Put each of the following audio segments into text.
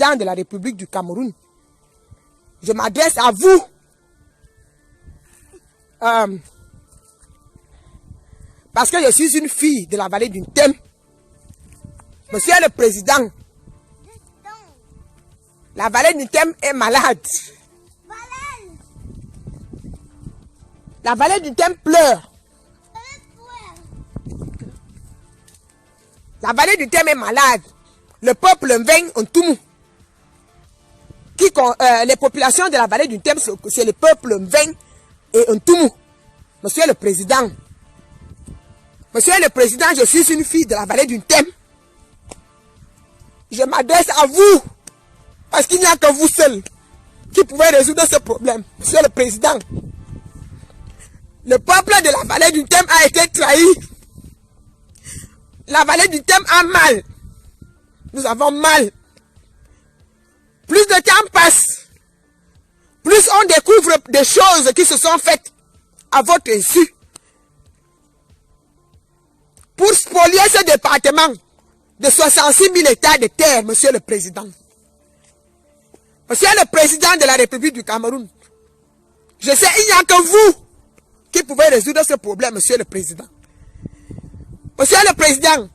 président de la République du Cameroun, je m'adresse à vous. Parce que je suis une fille de la vallée du Thème. Monsieur le Président, la vallée du Thème est malade. La vallée du Thème pleure. La vallée du Thème est malade. Le peuple vient en tout mou. Les populations de la vallée du Thème, c'est le peuple vient et en tout mou. Monsieur le Président. Monsieur le Président, je suis une fille de la vallée du Thème. Je m'adresse à vous. Parce qu'il n'y a que vous seul qui pouvez résoudre ce problème. Monsieur le Président. Le peuple de la vallée du Thème a été trahi. La vallée du Thème a mal. Nous avons mal. Plus de temps passe, plus on découvre des choses qui se sont faites à votre insu. Pour spolier ce département de 66 000 hectares de terre, Monsieur le Président. Monsieur le Président de la République du Cameroun, je sais il n'y a que vous qui pouvez résoudre ce problème, Monsieur le Président. Monsieur le Président,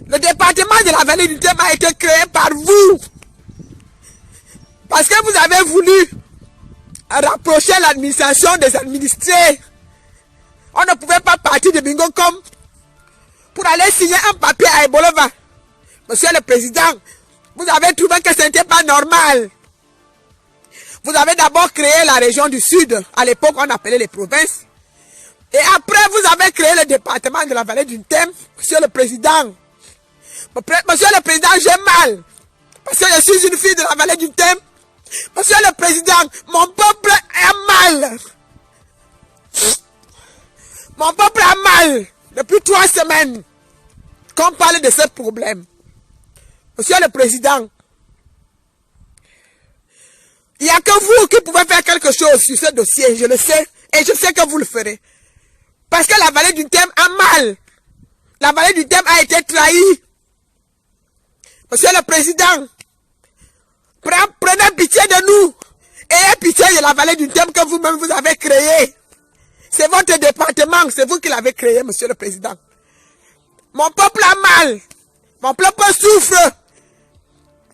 le département de la vallée du Thème a été créé par vous. Parce que vous avez voulu rapprocher l'administration des administrés. On ne pouvait pas partir de Bingocom pour aller signer un papier à Ebolova. Monsieur le Président, vous avez trouvé que ce n'était pas normal. Vous avez d'abord créé la région du Sud. À l'époque, on appelait les provinces. Et après, vous avez créé le département de la vallée du Thème. Monsieur le Président. Monsieur le Président, j'ai mal. Parce que je suis une fille de la vallée du Thème. Monsieur le Président, mon peuple a mal. Mon peuple a mal. Depuis 3 semaines qu'on parle de ce problème. Monsieur le Président, il n'y a que vous qui pouvez faire quelque chose sur ce dossier. Je le sais. Et je sais que vous le ferez. Parce que la vallée du Thème a mal. La vallée du Thème a été trahie. Monsieur le Président, prenez pitié de nous. Ayez pitié de la vallée du Thème que vous-même vous avez créée. C'est votre département, c'est vous qui l'avez créé, Monsieur le Président. Mon peuple a mal. Mon peuple souffre.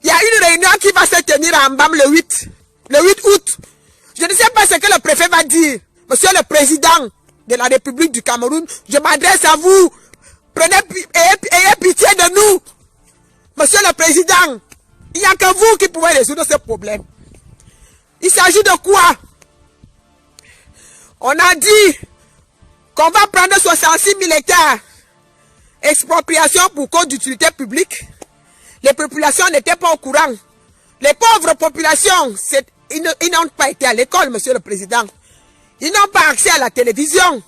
Il y a une réunion qui va se tenir à Mbam le 8 août. Je ne sais pas ce que le préfet va dire. Monsieur le Président de la République du Cameroun, je m'adresse à vous. Ayez pitié de nous. Monsieur le Président, il n'y a que vous qui pouvez résoudre ce problème. Il s'agit de quoi? On a dit qu'on va prendre 66 000 hectares. Expropriation pour cause d'utilité publique. Les populations n'étaient pas au courant. Les pauvres populations, ils n'ont pas été à l'école, Monsieur le Président. Ils n'ont pas accès à la télévision.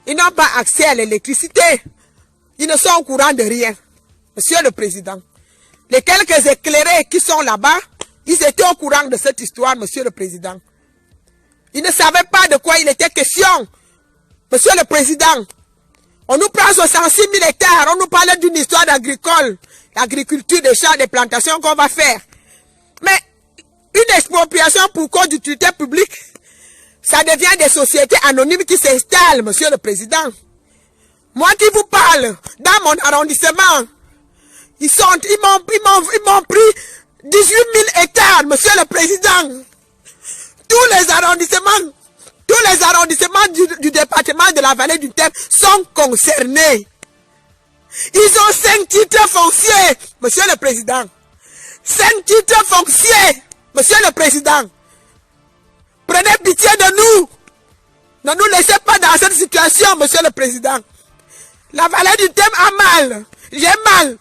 Ils n'ont pas accès à l'électricité. Ils ne sont au courant de rien. Monsieur le Président. Les quelques éclairés qui sont là-bas, ils étaient au courant de cette histoire, Monsieur le Président. Ils ne savaient pas de quoi il était question. Monsieur le Président, on nous prend 66 000 hectares, on nous parle d'une histoire d'agricole, l'agriculture, des champs, des plantations qu'on va faire. Mais une expropriation pour cause d'utilité publique, ça devient des sociétés anonymes qui s'installent, Monsieur le Président. Moi qui vous parle, dans mon arrondissement, ils m'ont pris 18 000 hectares, Monsieur le Président. Tous les arrondissements du département de la vallée du Thème sont concernés. Ils ont 5 titres fonciers, Monsieur le Président. 5 titres fonciers, Monsieur le Président. Prenez pitié de nous. Ne nous laissez pas dans cette situation, Monsieur le Président. La vallée du Thème a mal. J'ai mal.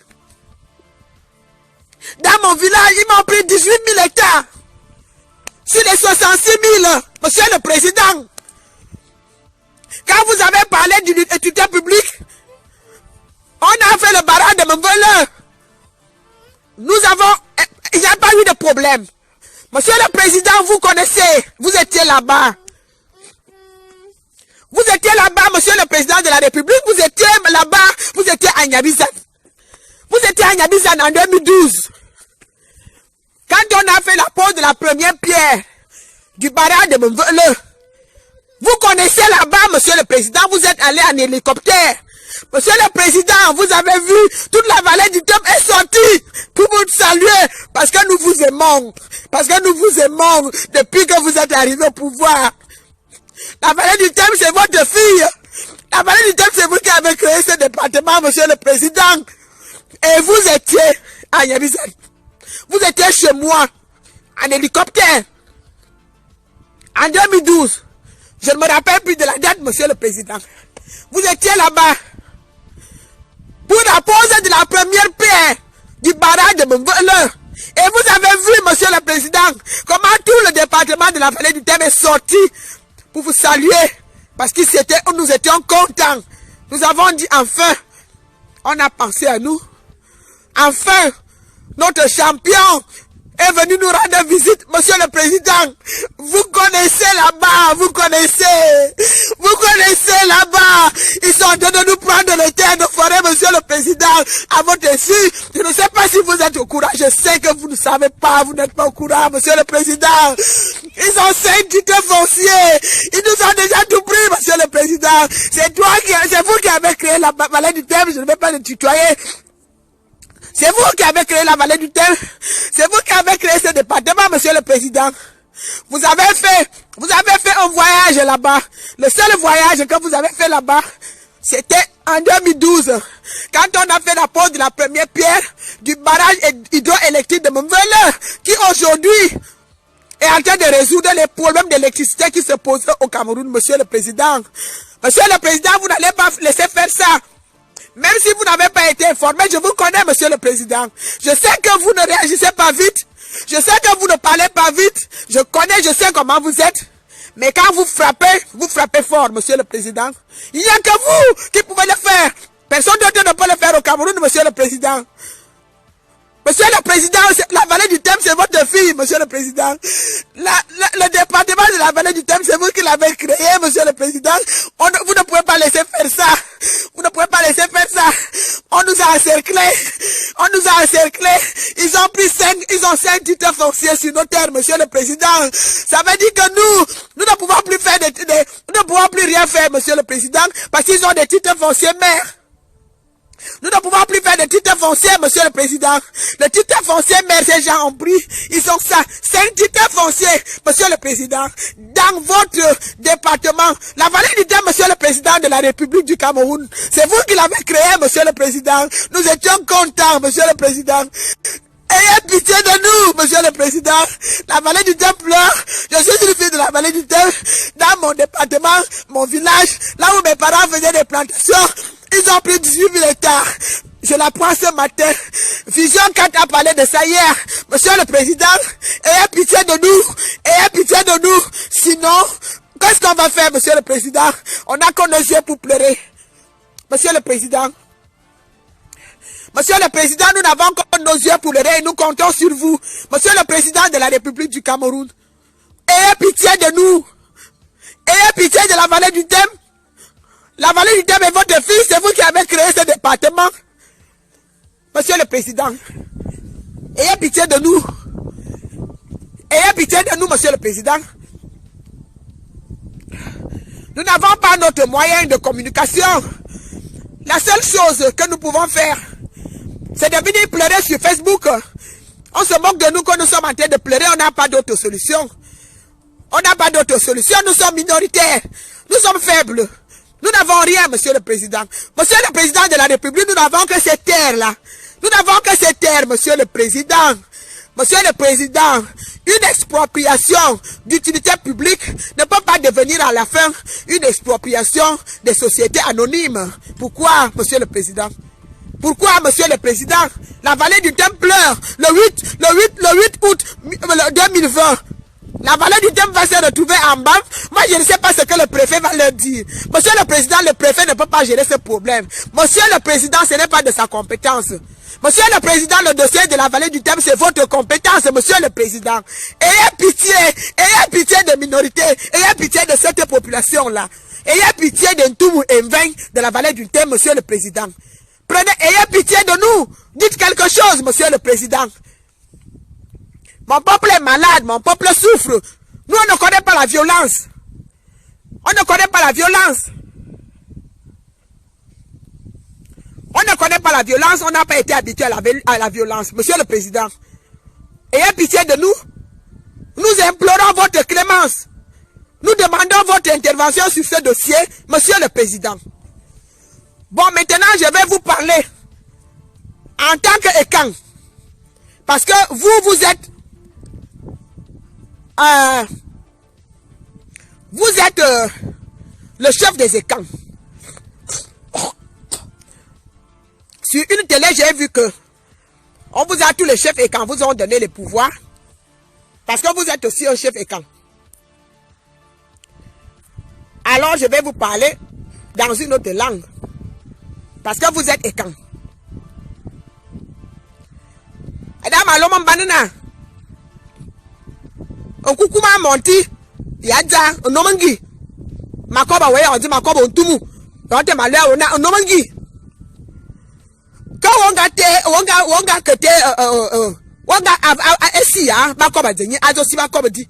Dans mon village, ils m'ont pris 18 000 hectares. Sur les 66 000, Monsieur le Président. Quand vous avez parlé d'utilité publique, on a fait le barrage de Mongolais. Il n'y a pas eu de problème. Monsieur le Président, vous connaissez, vous étiez là-bas. Vous étiez là-bas, Monsieur le Président de la République, vous étiez là-bas, vous étiez à Nyabizan. Vous étiez à Nyabizan en 2012. fait la pose de la première pierre du barrage de Mbele. Vous connaissez là-bas, monsieur le président, vous êtes allé en hélicoptère. Monsieur le président, vous avez vu, toute la vallée du Thème est sortie pour vous saluer, parce que nous vous aimons. Parce que nous vous aimons depuis que vous êtes arrivé au pouvoir. La vallée du Thème, c'est votre fille. La vallée du Thème, c'est vous qui avez créé ce département, monsieur le président. Et vous étiez à Yabizan. Vous étiez chez moi, en hélicoptère. En 2012. Je ne me rappelle plus de la date, monsieur le président. Vous étiez là-bas pour la pose de la première pierre du barrage de Mbele. Et vous avez vu, monsieur le président, comment tout le département de la vallée du Thème est sorti pour vous saluer. Parce que nous étions contents. Nous avons dit enfin, on a pensé à nous. Enfin, notre champion est venu nous rendre visite, monsieur le président. Vous connaissez là-bas, vous connaissez là-bas. Ils sont en train de nous prendre les terres de forêt, monsieur le président, à votre insu. Je ne sais pas si vous êtes au courant, je sais que vous ne savez pas, vous n'êtes pas au courant, monsieur le président. Ils ont 5 titres fonciers, ils nous ont déjà tout pris, monsieur le président. C'est vous qui avez créé la vallée du Thème, je ne vais pas le tutoyer. C'est vous qui avez créé la vallée du Thème. C'est vous qui avez créé ce département, monsieur le président. Vous avez fait un voyage là-bas. Le seul voyage que vous avez fait là-bas, c'était en 2012. Quand on a fait la pose de la première pierre du barrage hydroélectrique de Mbele, qui aujourd'hui est en train de résoudre les problèmes d'électricité qui se posent au Cameroun, monsieur le président. Monsieur le président, vous n'allez pas laisser faire ça. Même si vous n'avez pas été informé, je vous connais, monsieur le président. Je sais que vous ne réagissez pas vite. Je sais que vous ne parlez pas vite. Je sais comment vous êtes. Mais quand vous frappez fort, monsieur le président. Il n'y a que vous qui pouvez le faire. Personne d'autre ne peut le faire au Cameroun, monsieur le président. Monsieur le président, la vallée du Thème, c'est votre fille, monsieur le président. Le département de la vallée du Thème, c'est vous qui l'avez créé, monsieur le président. Vous ne pouvez pas laisser faire ça. Vous ne pouvez pas laisser faire ça. On nous a encerclés. Ils ont 5 titres fonciers sur nos terres, monsieur le président. Ça veut dire que nous ne pouvons plus faire nous ne pouvons plus rien faire, monsieur le président, parce qu'ils ont des titres fonciers mères. Nous ne pouvons plus faire de titres fonciers, monsieur le président. Les titres fonciers, mais ces gens ont pris. Ils ont ça. 5 titres fonciers, monsieur le président. Dans votre département, la vallée du Thème, monsieur le président de la République du Cameroun. C'est vous qui l'avez créé, monsieur le président. Nous étions contents, monsieur le président. Ayez pitié de nous, monsieur le président. La vallée du Thème pleure. Je suis une fille de la vallée du Thème. Dans mon département, mon village, là où mes parents faisaient des plantations, ils ont pris 18 000 hectares. Je l'apprends ce matin. Vision 4 a parlé de ça hier. Monsieur le président, ayez pitié de nous. Ayez pitié de nous. Sinon, qu'est-ce qu'on va faire, monsieur le président? On n'a qu'on nos yeux pour pleurer. Monsieur le président. Monsieur le président, nous n'avons que nos yeux pour pleurer et nous comptons sur vous. Monsieur le président de la République du Cameroun. Ayez pitié de nous. Ayez pitié de la vallée du Thème. La vallée du Thème est votre fille, c'est vous qui avez créé ce département. Monsieur le président, ayez pitié de nous. Ayez pitié de nous, monsieur le président. Nous n'avons pas notre moyen de communication. La seule chose que nous pouvons faire, c'est de venir pleurer sur Facebook. On se moque de nous quand nous sommes en train de pleurer, on n'a pas d'autre solution. On n'a pas d'autre solution, nous sommes minoritaires, nous sommes faibles. Nous n'avons rien, monsieur le président. Monsieur le président de la République, nous n'avons que ces terres-là. Nous n'avons que ces terres, monsieur le président. Monsieur le président, une expropriation d'utilité publique ne peut pas devenir à la fin une expropriation des sociétés anonymes. Pourquoi, monsieur le président? Pourquoi, monsieur le président? La vallée du Thème pleure le 8 août 2020. La vallée du Thème va se retrouver en bas. Moi, je ne sais pas ce que le préfet va leur dire. Monsieur le président, le préfet ne peut pas gérer ce problème. Monsieur le président, ce n'est pas de sa compétence. Monsieur le président, le dossier de la vallée du Thème, c'est votre compétence, monsieur le président. Ayez pitié des minorités, ayez pitié de cette population-là. Ayez pitié d'Ntoumou et Mveng de la vallée du Thème, monsieur le président. Ayez pitié de nous. Dites quelque chose, monsieur le président. Mon peuple est malade, mon peuple souffre. Nous, on ne connaît pas la violence. On ne connaît pas la violence. On ne connaît pas la violence, on n'a pas été habitué à la violence. Monsieur le Président, ayez pitié de nous. Nous implorons votre clémence. Nous demandons votre intervention sur ce dossier, Monsieur le Président. Bon, maintenant, je vais vous parler en tant qu'Ekan. Parce que vous êtes... le chef des Ekans. Sur une télé, j'ai vu que on vous a tous les chefs Ekans vous ont donné les pouvoirs. Parce que vous êtes aussi un chef Ekan. Alors, je vais vous parler dans une autre langue. Parce que vous êtes Ekan. Madame Alomon Banana. On kukuma monti. Yadza, on nomangi. Makoba weye, on dit makoba on tumu. On te malé, on nomangi. Quand on ga kete, on ga esi ya, makoba zenye, azo si makoba di.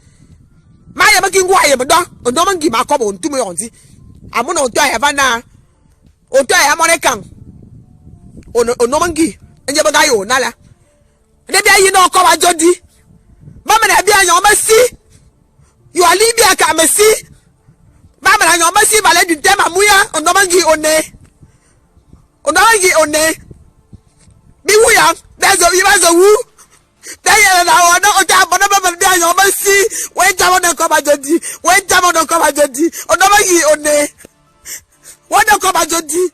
Maya maki ngwa ye mdo, on nomangi makoba on tumu on dit. Amono on to evana. On to amonekan. On nomangi. Enje baga yo nala. Nebia yi no koba jodi. Mama na bia yon mesi. You are Libya ka mesi. Mama na yon mesi vale du tema muya. On nomangi one. On nomangi one. Bi wuya. There's a woo. There you are. No, on bia yon mesi. When jamo no koba jodi. When jamo no koba jodi. On nomangi one. What no koba jodi.